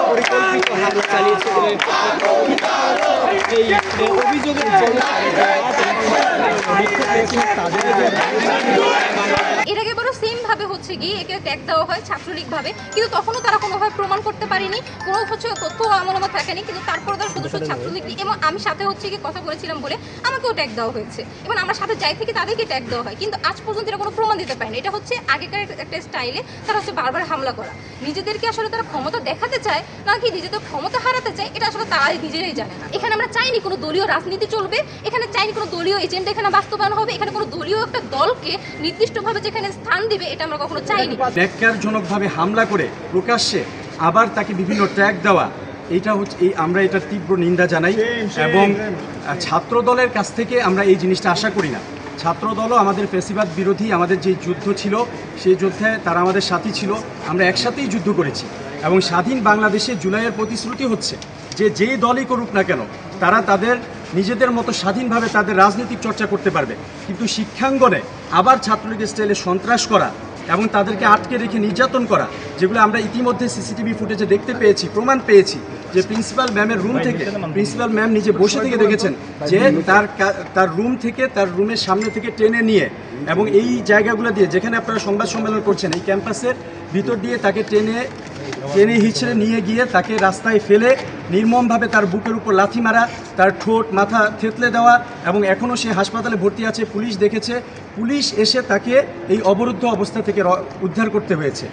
পরিকল্পিত হামলা চালিয়েছে বলে এই অভিযোগের এর আগে বড় সেম ভাবে হচ্ছে গিয়ে একে ট্যাগ দেওয়া হয় ছাত্রলীগ ভাবে, কিন্তু তখনও তারা কোনোভাবে প্রমাণ করতে পারেনি, কোনো হচ্ছে তথ্য আমলমত থাকেনি, কিন্তু তারপর তারা সদস্য ছাত্রলীগ এবং আমি সাথে হচ্ছে গিয়ে কথা বলেছিলাম বলে আমাকেও ট্যাগ দেওয়া হয়েছে এবং আমরা সাথে যাই থেকে তাদেরকে ট্যাগ দেওয়া হয়, কিন্তু আজ পর্যন্ত এটা কোনো প্রমাণ দিতে পারেনি। এটা হচ্ছে আগেকার একটা স্টাইলে তারা হচ্ছে বারবার হামলা করা। নিজেদেরকে আসলে তারা ক্ষমতা দেখাতে চায় নাকি নিজেদের ক্ষমতা হারাতে চায় এটা আসলে তারাই নিজেরাই জানে না। এখানে আমরা চাইনি কোনো দলীয় রাজনীতি চলবে, এখানে চাইনি কোনো দলীয় এজেন্ডা এখানে বাস্তবায়ন হবে, এখানে কোনো দলীয় একটা দলকে নির্দিষ্টভাবে যেখানে স্থান দিবে এটা আমরা কখনো চাইনি। ন্যাক্কারজনকভাবে হামলা করে প্রকাশ্যে আবার তাকে বিভিন্ন ট্যাগ দেওয়া, এইটা হচ্ছে আমরা এটার তীব্র নিন্দা জানাই এবং ছাত্র দলের কাছ থেকে আমরা এই জিনিসটা আশা করি না। ছাত্রদলও আমাদের ফ্যাসিবাদ বিরোধী আমাদের যে যুদ্ধ ছিল সেই যুদ্ধে তারা আমাদের সাথী ছিল, আমরা একসাথেই যুদ্ধ করেছি এবং স্বাধীন বাংলাদেশে জুলাইয়ের প্রতিশ্রুতি হচ্ছে যে যেই দলই করুক না কেন তারা তাদের নিজেদের মতো স্বাধীনভাবে তাদের রাজনৈতিক চর্চা করতে পারবে, কিন্তু শিক্ষাঙ্গনে আবার ছাত্রলীগের স্টাইলে সন্ত্রাস করা এবং তাদেরকে আটকে রেখে নির্যাতন করা, যেগুলো আমরা ইতিমধ্যে সিসিটিভি ফুটেজে দেখতে পেয়েছি, প্রমাণ পেয়েছি যে প্রিন্সিপাল ম্যামের রুম থেকে প্রিন্সিপাল ম্যাম নিজে বসে থেকে দেখেছেন যে তার রুম থেকে তার রুমের সামনে থেকে টেনে নিয়ে এবং এই জায়গাগুলো দিয়ে যেখানে আপনারা সংবাদ সম্মেলন করছেন এই ক্যাম্পাসের ভিতর দিয়ে তাকে টেনে হিঁচড়ে নিয়ে গিয়ে তাকে রাস্তায় ফেলে নির্মমভাবে তার বুকের উপর লাথি মারা, তার ঠোঁট মাথা থেতলে দেওয়া এবং এখনও সে হাসপাতালে ভর্তি আছে। পুলিশ দেখেছে, পুলিশ এসে তাকে এই অবরুদ্ধ অবস্থা থেকে উদ্ধার করতে হয়েছে।